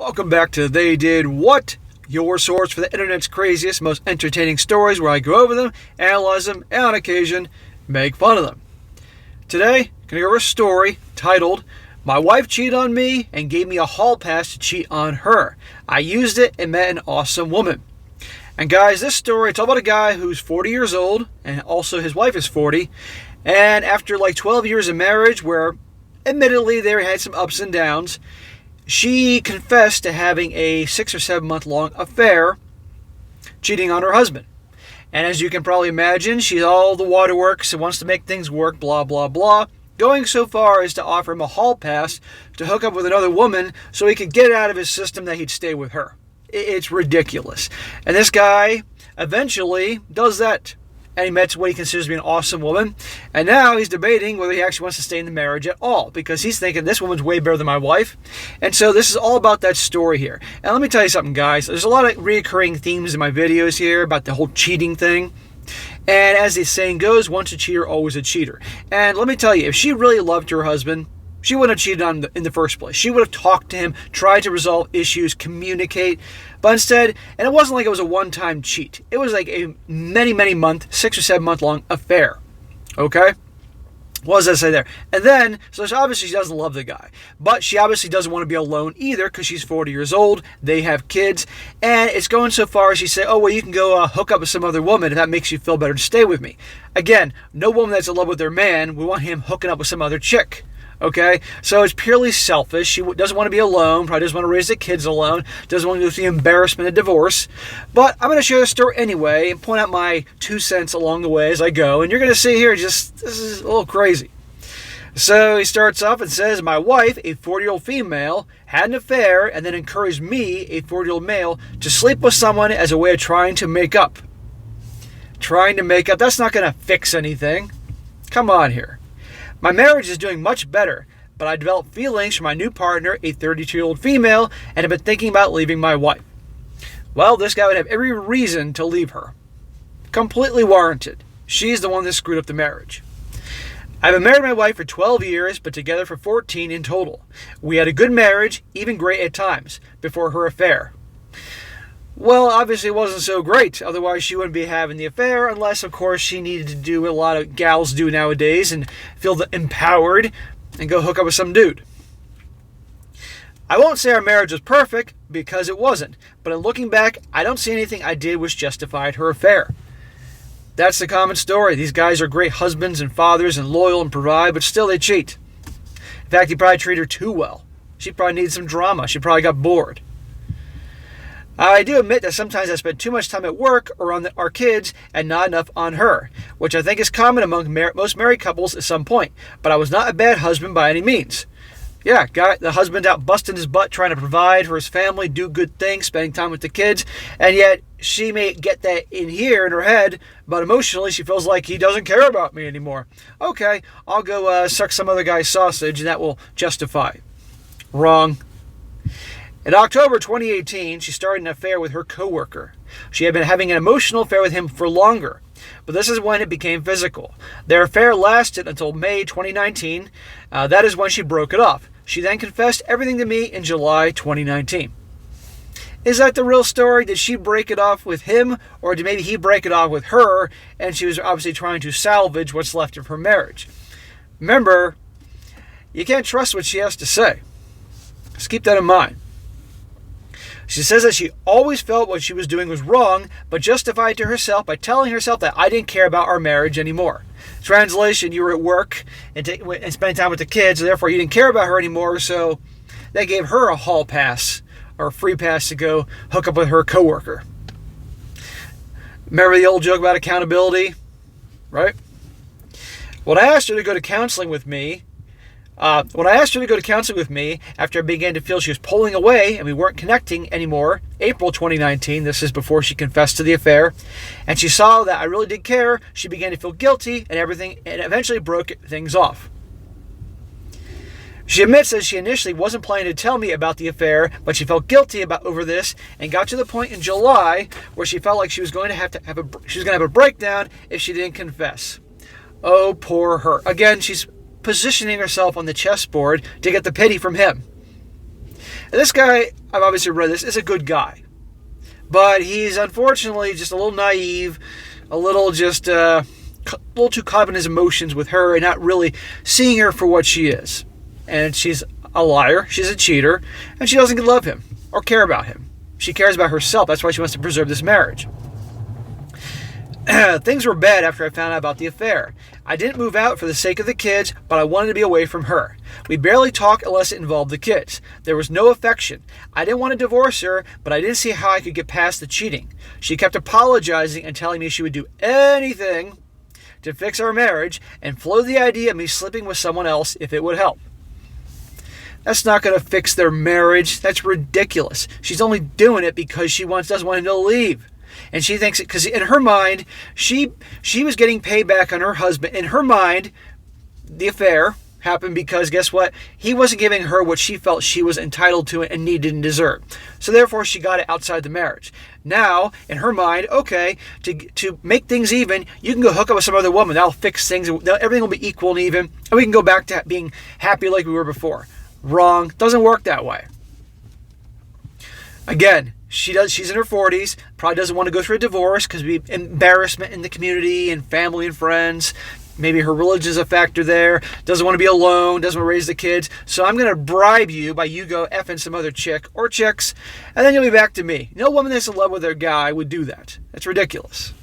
Welcome back to They Did What? Your source for the internet's craziest, most entertaining stories where I go over them, analyze them, and on occasion, make fun of them. Today, I'm going to go over a story titled, My Wife Cheated on Me and Gave Me a Hall Pass to Cheat on Her. I used it and met an awesome woman. And guys, this story, it's all about a guy who's 40 years old, and also his wife is 40, and after like 12 years of marriage, where admittedly they had some ups and downs, she confessed to having a 6 or 7 month long affair, cheating on her husband. And as you can probably imagine, she's all the waterworks and wants to make things work, blah, blah, blah. Going so far as to offer him a hall pass to hook up with another woman so he could get it out of his system that he'd stay with her. It's ridiculous. And this guy eventually does that. And he met what he considers to be an awesome woman. And now he's debating whether he actually wants to stay in the marriage at all, because he's thinking, this woman's way better than my wife. And so this is all about that story here. And let me tell you something, guys. There's a lot of recurring themes in my videos here about the whole cheating thing. And as the saying goes, once a cheater, always a cheater. And let me tell you, if she really loved her husband, she wouldn't have cheated on him in the first place. She would have talked to him, tried to resolve issues, communicate. But instead, and it wasn't like it was a one-time cheat. It was like a many month, 6 or 7 month long affair. Okay? What does that say there? And then, so obviously she doesn't love the guy. But she obviously doesn't want to be alone either because she's 40 years old. They have kids. And it's going so far as she said, oh, well, you can go hook up with some other woman if that makes you feel better to stay with me. Again, no woman that's in love with their man would want him hooking up with some other chick. Okay, so it's purely selfish. She doesn't want to be alone, probably doesn't want to raise the kids alone, doesn't want to go through the embarrassment of divorce. But I'm going to share the story anyway and point out my 2 cents along the way as I go. And you're going to see here, this is a little crazy. So he starts off and says, my wife, a 40-year-old female, had an affair and then encouraged me, a 40-year-old male, to sleep with someone as a way of trying to make up. Trying to make up, that's not going to fix anything. Come on here. My marriage is doing much better, but I developed feelings for my new partner, a 32-year-old female, and have been thinking about leaving my wife. Well, this guy would have every reason to leave her. Completely warranted. She's the one that screwed up the marriage. I've been married to my wife for 12 years, but together for 14 in total. We had a good marriage, even great at times, before her affair. Well, obviously it wasn't so great. Otherwise, she wouldn't be having the affair unless, of course, she needed to do what a lot of gals do nowadays and feel empowered and go hook up with some dude. I won't say our marriage was perfect because it wasn't. But in looking back, I don't see anything I did which justified her affair. That's the common story. These guys are great husbands and fathers and loyal and provide, but still they cheat. In fact, he probably treated her too well. She probably needed some drama. She probably got bored. I do admit that sometimes I spend too much time at work or on our kids and not enough on her, which I think is common among most married couples at some point. But I was not a bad husband by any means. Yeah, the husband out busting his butt trying to provide for his family, do good things, spending time with the kids, and yet she may get that in here in her head, but emotionally she feels like he doesn't care about me anymore. Okay, I'll go suck some other guy's sausage and that will justify. Wrong. In October 2018, she started an affair with her coworker. She had been having an emotional affair with him for longer, but this is when it became physical. Their affair lasted until May 2019. That is when she broke it off. She then confessed everything to me in July 2019. Is that the real story? Did she break it off with him, or did maybe he break it off with her, and she was obviously trying to salvage what's left of her marriage? Remember, you can't trust what she has to say. Just keep that in mind. She says that she always felt what she was doing was wrong, but justified it to herself by telling herself that I didn't care about our marriage anymore. Translation, you were at work and spending time with the kids, and therefore you didn't care about her anymore, so that gave her a hall pass or a free pass to go hook up with her coworker. Remember the old joke about accountability, right? When I asked her to go to counseling with me, after I began to feel she was pulling away and we weren't connecting anymore, April 2019, this is before she confessed to the affair, and she saw that I really did care, she began to feel guilty and everything, and eventually broke things off. She admits that she initially wasn't planning to tell me about the affair, but she felt guilty over this and got to the point in July where she felt like she was going to have a breakdown if she didn't confess. Oh, poor her. Again, she's positioning herself on the chessboard to get the pity from him. And this guy, I've obviously read this, is a good guy. But he's unfortunately just a little naive, a little just a little too caught up in his emotions with her and not really seeing her for what she is. And she's a liar, she's a cheater, and she doesn't love him or care about him. She cares about herself. That's why she wants to preserve this marriage. Things were bad after I found out about the affair. I didn't move out for the sake of the kids, but I wanted to be away from her. We barely talked unless it involved the kids. There was no affection. I didn't want to divorce her, but I didn't see how I could get past the cheating. She kept apologizing and telling me she would do anything to fix our marriage and floated the idea of me sleeping with someone else if it would help. That's not going to fix their marriage. That's ridiculous. She's only doing it because she doesn't want him to leave. And she thinks, because in her mind, she was getting payback on her husband. In her mind, the affair happened because, guess what? He wasn't giving her what she felt she was entitled to and needed and deserved. So therefore, she got it outside the marriage. Now, in her mind, okay, to make things even, you can go hook up with some other woman. That'll fix things. Everything will be equal and even. And we can go back to being happy like we were before. Wrong. Doesn't work that way. Again, she's in her 40s, probably doesn't want to go through a divorce because it'd be embarrassment in the community and family and friends. Maybe her religion is a factor there. Doesn't want to be alone, doesn't want to raise the kids. So I'm going to bribe you by you go effing some other chick or chicks, and then you'll be back to me. No woman that's in love with their guy would do that. That's ridiculous.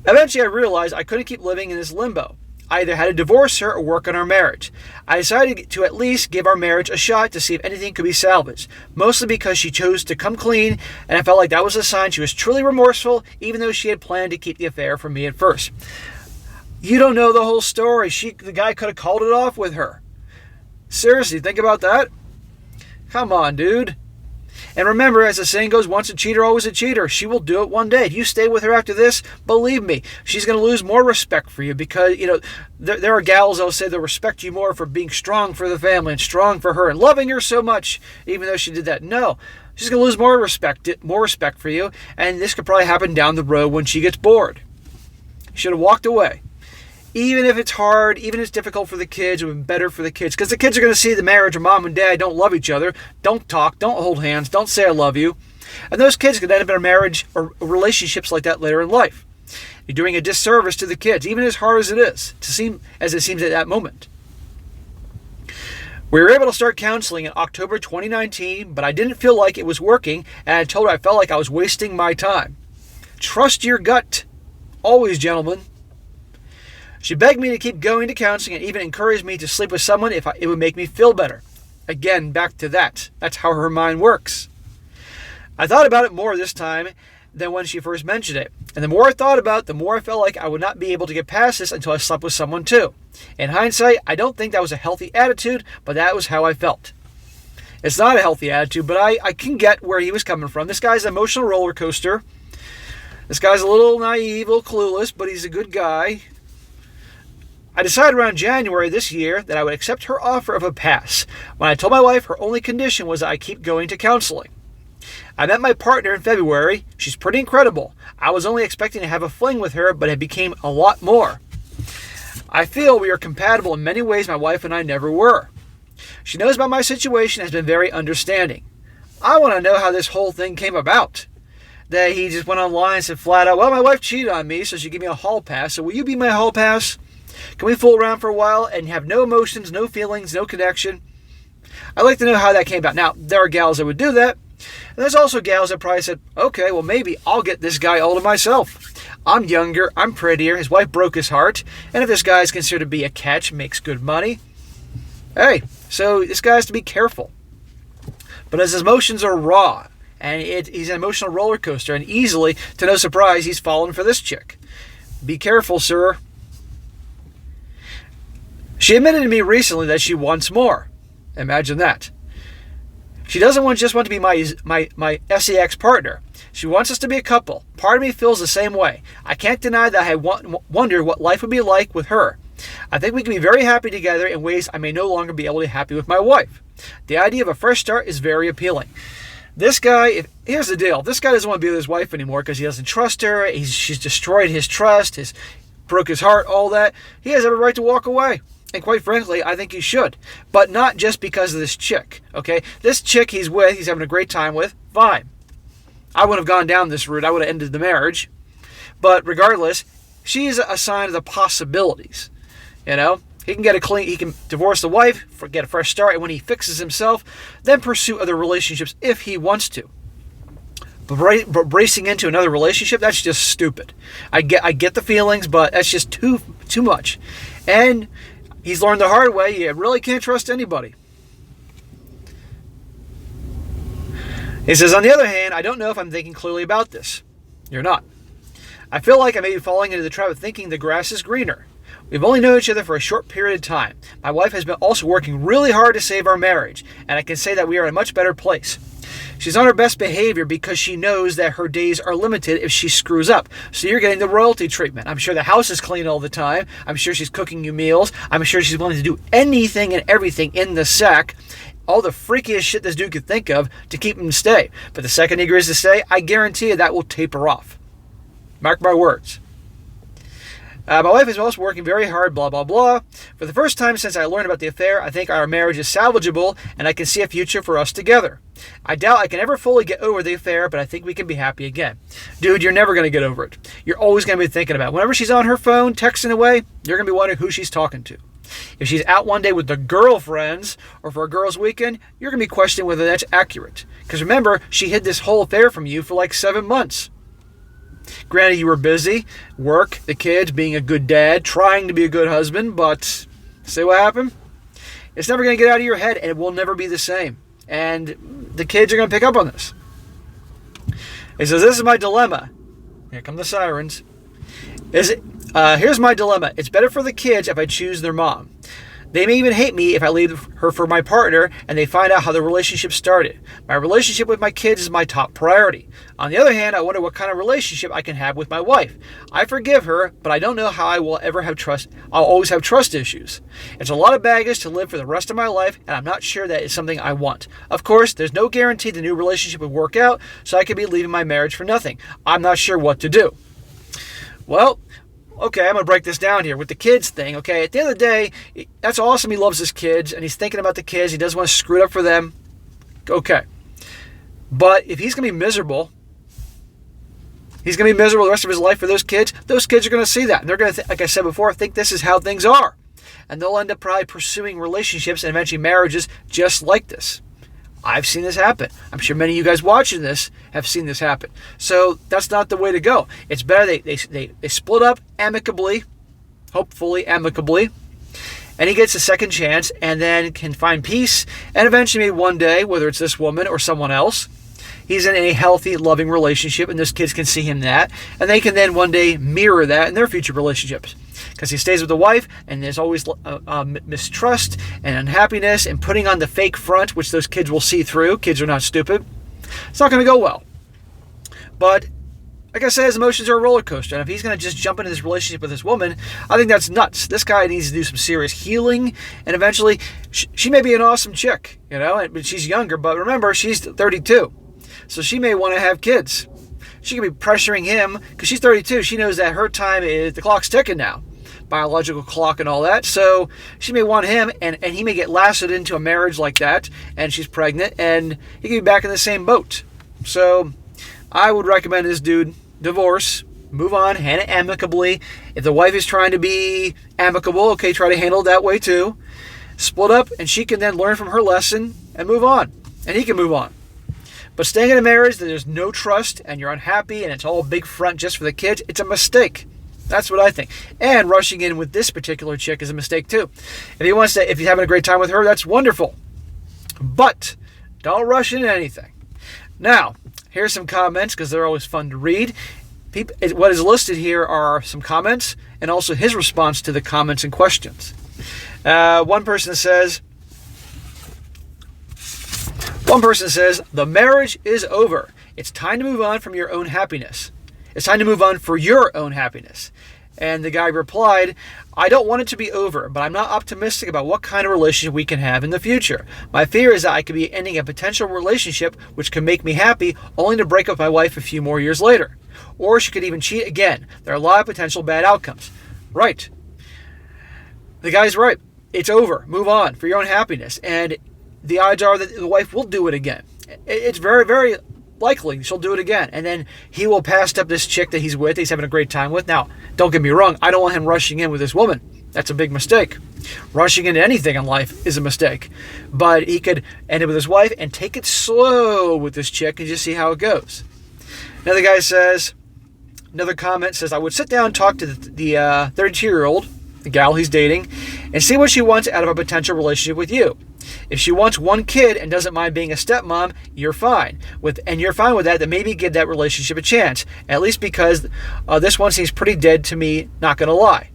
Eventually I realized I couldn't keep living in this limbo. I either had to divorce her or work on our marriage. I decided to at least give our marriage a shot to see if anything could be salvaged, mostly because she chose to come clean, and I felt like that was a sign she was truly remorseful, even though she had planned to keep the affair from me at first. You don't know the whole story. The guy could have called it off with her. Seriously, think about that. Come on, dude. And remember, as the saying goes, once a cheater, always a cheater. She will do it one day. If you stay with her after this, believe me, she's going to lose more respect for you because, there are gals that will say they'll respect you more for being strong for the family and strong for her and loving her so much, even though she did that. No, she's going to lose more respect for you, and this could probably happen down the road when she gets bored. You should have walked away. Even if it's hard, even if it's difficult for the kids, it would be better for the kids. Because the kids are going to see the marriage where mom and dad don't love each other, don't talk, don't hold hands, don't say I love you. And those kids could end up in a marriage or relationships like that later in life. You're doing a disservice to the kids, even as hard as it seems at that moment. We were able to start counseling in October 2019, but I didn't feel like it was working, and I told her I felt like I was wasting my time. Trust your gut. Always, gentlemen. She begged me to keep going to counseling and even encouraged me to sleep with someone if it would make me feel better. Again, back to that. That's how her mind works. I thought about it more this time than when she first mentioned it. And the more I thought about it, the more I felt like I would not be able to get past this until I slept with someone too. In hindsight, I don't think that was a healthy attitude, but that was how I felt. It's not a healthy attitude, but I can get where he was coming from. This guy's an emotional roller coaster. This guy's a little naive, a little clueless, but he's a good guy. I decided around January this year that I would accept her offer of a pass. When I told my wife her only condition was that I keep going to counseling. I met my partner in February. She's pretty incredible. I was only expecting to have a fling with her, but it became a lot more. I feel we are compatible in many ways my wife and I never were. She knows about my situation and has been very understanding. I want to know how this whole thing came about. That he just went online and said flat out, well, my wife cheated on me, so she gave me a hall pass. So will you be my hall pass? Can we fool around for a while and have no emotions, no feelings, no connection? I'd like to know how that came about. Now, there are gals that would do that. And there's also gals that probably said, okay, well, maybe I'll get this guy all to myself. I'm younger, I'm prettier, his wife broke his heart, and if this guy is considered to be a catch, makes good money, hey, so this guy has to be careful. But his emotions are raw, and he's an emotional roller coaster, and easily, to no surprise, he's fallen for this chick. Be careful, sir. She admitted to me recently that she wants more. Imagine that. She doesn't just want to be my sex partner. She wants us to be a couple. Part of me feels the same way. I can't deny that I wonder what life would be like with her. I think we can be very happy together in ways I may no longer be able to be happy with my wife. The idea of a fresh start is very appealing. This guy, here's the deal. This guy doesn't want to be with his wife anymore because he doesn't trust her. She's destroyed his trust, broke his heart, all that. He has every right to walk away. And quite frankly, I think he should. But not just because of this chick, okay? This chick he's with, he's having a great time with, fine. I wouldn't have gone down this route. I would have ended the marriage. But regardless, she's a sign of the possibilities. You know? He can divorce the wife, get a fresh start, and when he fixes himself, then pursue other relationships if he wants to. But bracing into another relationship, that's just stupid. I get the feelings, but that's just too much. And he's learned the hard way, you really can't trust anybody. He says, on the other hand, I don't know if I'm thinking clearly about this. You're not. I feel like I may be falling into the trap of thinking the grass is greener. We've only known each other for a short period of time. My wife has been also working really hard to save our marriage, and I can say that we are in a much better place. She's on her best behavior because she knows that her days are limited if she screws up. So you're getting the royalty treatment. I'm sure the house is clean all the time. I'm sure she's cooking you meals. I'm sure she's willing to do anything and everything in the sack. All the freakiest shit this dude could think of to keep him to stay. But the second he agrees to stay, I guarantee you that will taper off. Mark my words. My wife is also working very hard, blah, blah, blah. For the first time since I learned about the affair, I think our marriage is salvageable and I can see a future for us together. I doubt I can ever fully get over the affair, but I think we can be happy again. Dude, you're never going to get over it. You're always going to be thinking about it. Whenever she's on her phone, texting away, you're going to be wondering who she's talking to. If she's out one day with the girlfriends or for a girls' weekend, you're going to be questioning whether that's accurate. Because remember, she hid this whole affair from you for like 7 months. Granted, you were busy, work, the kids, being a good dad, trying to be a good husband, but see what happened? It's never going to get out of your head, and it will never be the same. And the kids are going to pick up on this. He says, this is my dilemma. Here come the sirens. Here's my dilemma. It's better for the kids if I choose their mom. They may even hate me if I leave her for my partner and they find out how the relationship started. My relationship with my kids is my top priority. On the other hand, I wonder what kind of relationship I can have with my wife. I forgive her, but I don't know how I will ever have trust. I'll always have trust issues. It's a lot of baggage to live for the rest of my life, and I'm not sure that is something I want. Of course, there's no guarantee the new relationship will work out, so I could be leaving my marriage for nothing. I'm not sure what to do. Well, okay, I'm going to break this down here with the kids thing, okay? At the end of the day, that's awesome. He loves his kids, and he's thinking about the kids. He doesn't want to screw it up for them. Okay. But if he's going to be miserable, he's going to be miserable the rest of his life for those kids are going to see that. And they're going to, like I said before, think this is how things are. And they'll end up probably pursuing relationships and eventually marriages just like this. I've seen this happen. I'm sure many of you guys watching this have seen this happen. So that's not the way to go. It's better they split up amicably, hopefully amicably, and he gets a second chance and then can find peace. And eventually, maybe one day, whether it's this woman or someone else, he's in a healthy, loving relationship, and those kids can see him that, and they can then one day mirror that in their future relationships. Because he stays with the wife, and there's always mistrust and unhappiness and putting on the fake front, which those kids will see through. Kids are not stupid. It's not going to go well. But, like I said, his emotions are a roller coaster. And if he's going to just jump into this relationship with this woman, I think that's nuts. This guy needs to do some serious healing. And eventually, she may be an awesome chick, you know, but she's younger. But remember, she's 32. So she may want to have kids. She could be pressuring him because she's 32. She knows that her time is, the clock's ticking now. Biological clock and all that. So she may want him, and he may get lasted into a marriage like that, and she's pregnant, and he could be back in the same boat. So I would recommend this dude divorce, move on, handle it amicably. If the wife is trying to be amicable, okay, try to handle it that way too. Split up, and she can then learn from her lesson and move on, and he can move on. But staying in a marriage that there's no trust and you're unhappy and it's all a big front just for the kids, it's a mistake. That's what I think. And rushing in with this particular chick is a mistake too. If he's having a great time with her, that's wonderful. But don't rush into anything. Now, here's some comments because they're always fun to read. What is listed here are some comments and also his response to the comments and questions. One person says, the marriage is over. It's time to move on from your own happiness. It's time to move on for your own happiness. And the guy replied, I don't want it to be over, but I'm not optimistic about what kind of relationship we can have in the future. My fear is that I could be ending a potential relationship which could make me happy only to break up with my wife a few more years later. Or she could even cheat again. There are a lot of potential bad outcomes. Right. The guy's right. it's over. Move on for your own happiness. And the odds are that the wife will do it again. It's very, very likely she'll do it again. And then he will pass up this chick that he's with, he's having a great time with. Now, don't get me wrong, I don't want him rushing in with this woman. That's a big mistake. Rushing into anything in life is a mistake. But he could end it with his wife and take it slow with this chick and just see how it goes. Another comment says, I would sit down and talk to the 32-year-old, the gal he's dating, and see what she wants out of a potential relationship with you. If she wants one kid and doesn't mind being a stepmom, you're fine. You're fine with that, then maybe give that relationship a chance. At least because this one seems pretty dead to me, not going to lie.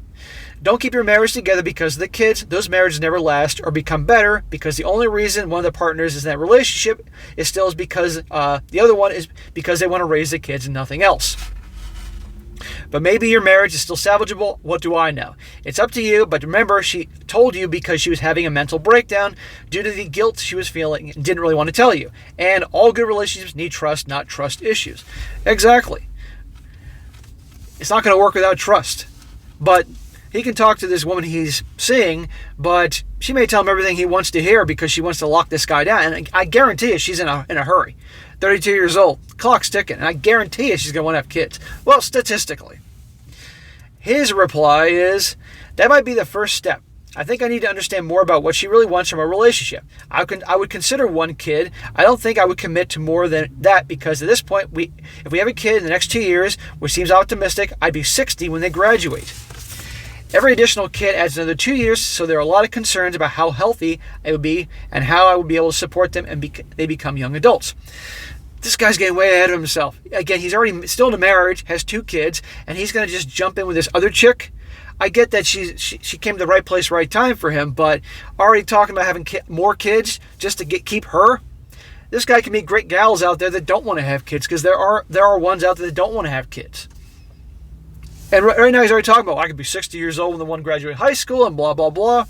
Don't keep your marriage together because of the kids. Those marriages never last or become better because the only reason one of the partners is in that relationship is because the other one is because they want to raise the kids and nothing else. But maybe your marriage is still salvageable. What do I know? It's up to you, but remember, she told you because she was having a mental breakdown due to the guilt she was feeling and didn't really want to tell you. And all good relationships need trust, not trust issues. Exactly. It's not going to work without trust. But he can talk to this woman he's seeing, but she may tell him everything he wants to hear because she wants to lock this guy down. And I guarantee you she's in a hurry. 32 years old, clock's ticking, and I guarantee you she's going to want to have kids. Well, statistically. His reply is, that might be the first step. I think I need to understand more about what she really wants from a relationship. I would consider one kid. I don't think I would commit to more than that because at this point, if we have a kid in the next 2 years, which seems optimistic, I'd be 60 when they graduate. Every additional kid adds another 2 years, so there are a lot of concerns about how healthy I would be and how I would be able to support them and they become young adults. This guy's getting way ahead of himself. Again, he's already still in a marriage, has 2 kids, and he's going to just jump in with this other chick. I get that she came to the right place, right time for him, but already talking about having more kids just to keep her. This guy can meet great gals out there that don't want to have kids because there are ones out there that don't want to have kids. And right now he's already talking about, I could be 60 years old when the one graduated high school and blah, blah, blah.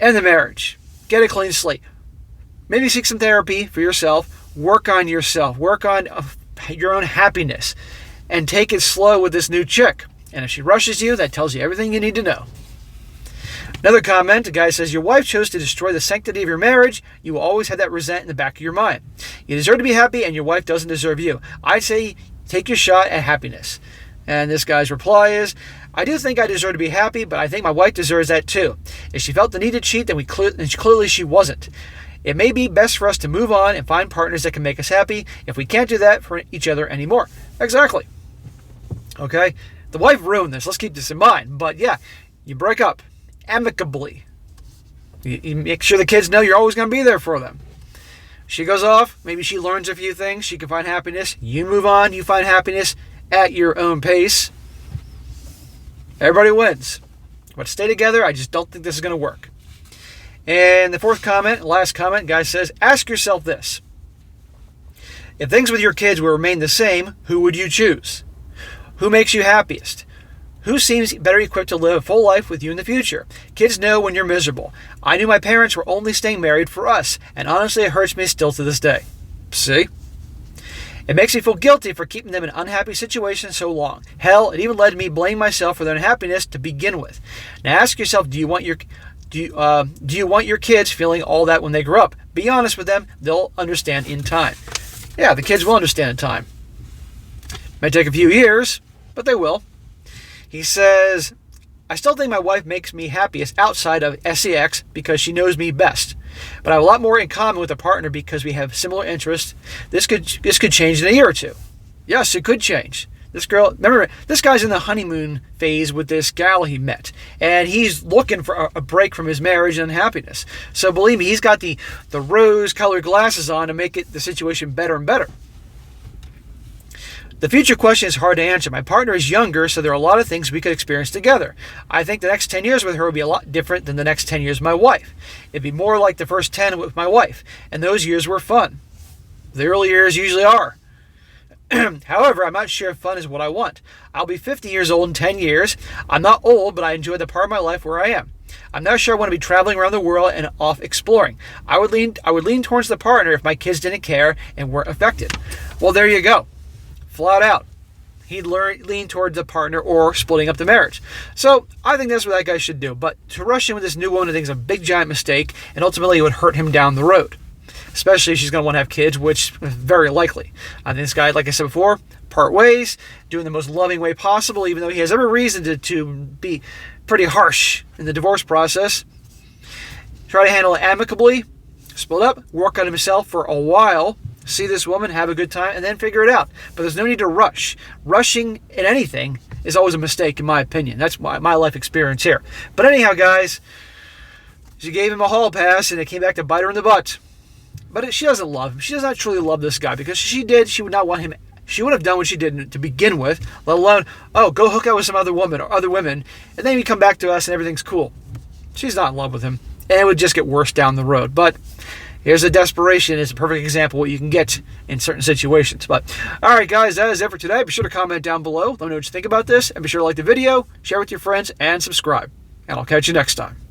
End the marriage. Get a clean slate. Maybe seek some therapy for yourself. Work on yourself. Work on your own happiness. And take it slow with this new chick. And if she rushes you, that tells you everything you need to know. Another comment, a guy says, your wife chose to destroy the sanctity of your marriage. You will always have that resent in the back of your mind. You deserve to be happy and your wife doesn't deserve you. I'd say take your shot at happiness. And this guy's reply is, I do think I deserve to be happy, but I think my wife deserves that too. If she felt the need to cheat, then clearly she wasn't. It may be best for us to move on and find partners that can make us happy if we can't do that for each other anymore. Exactly. Okay? The wife ruined this. Let's keep this in mind. But yeah, you break up amicably. You make sure the kids know you're always going to be there for them. She goes off. Maybe she learns a few things. She can find happiness. You move on. You find happiness at your own pace. Everybody wins. But stay together. I just don't think this is going to work. And the last comment, guy says, ask yourself this. If things with your kids will remain the same, who would you choose? Who makes you happiest? Who seems better equipped to live a full life with you in the future? Kids know when you're miserable. I knew my parents were only staying married for us, and honestly it hurts me still to this day. See? It makes me feel guilty for keeping them in unhappy situations so long. Hell, it even led to me blaming myself for their unhappiness to begin with. Now ask yourself, do you want your kids feeling all that when they grow up? Be honest with them. They'll understand in time. Yeah, the kids will understand in time. Might take a few years, but they will. He says, I still think my wife makes me happiest outside of sex because she knows me best. But I have a lot more in common with a partner because we have similar interests. This could change in a year or two. Yes, it could change. Remember, this guy's in the honeymoon phase with this gal he met. And he's looking for a break from his marriage and happiness. So believe me, he's got the rose-colored glasses on to make the situation better and better. The future question is hard to answer. My partner is younger, so there are a lot of things we could experience together. I think the next 10 years with her would be a lot different than the next 10 years with my wife. It'd be more like the first 10 with my wife, and those years were fun. The early years usually are. However, I'm not sure if fun is what I want. I'll be 50 years old in 10 years. I'm not old, but I enjoy the part of my life where I am. I'm not sure I want to be traveling around the world and off exploring. I would lean towards the partner if my kids didn't care and weren't affected. Well, there you go. Flat out. he'd lean towards the partner or splitting up the marriage. So I think that's what that guy should do. But to rush in with this new woman, I think is a big giant mistake, and ultimately it would hurt him down the road. Especially if she's going to want to have kids, which is very likely. I think this guy, like I said before, part ways, doing the most loving way possible, even though he has every reason to be pretty harsh in the divorce process. Try to handle it amicably, split up, work on himself for a while, see this woman, have a good time, and then figure it out. But there's no need to rush. Rushing in anything is always a mistake, in my opinion. That's my life experience here. But anyhow, guys, she gave him a hall pass, and it came back to bite her in the butt. But she doesn't love him. She does not truly love this guy, because she would not want him. She would have done what she did to begin with, let alone, go hook up with some other woman or other women, and then you come back to us and everything's cool. She's not in love with him, and it would just get worse down the road. But here's a desperation. It's a perfect example of what you can get in certain situations. But all right, guys, that is it for today. Be sure to comment down below. Let me know what you think about this, and be sure to like the video, share with your friends, and subscribe. And I'll catch you next time.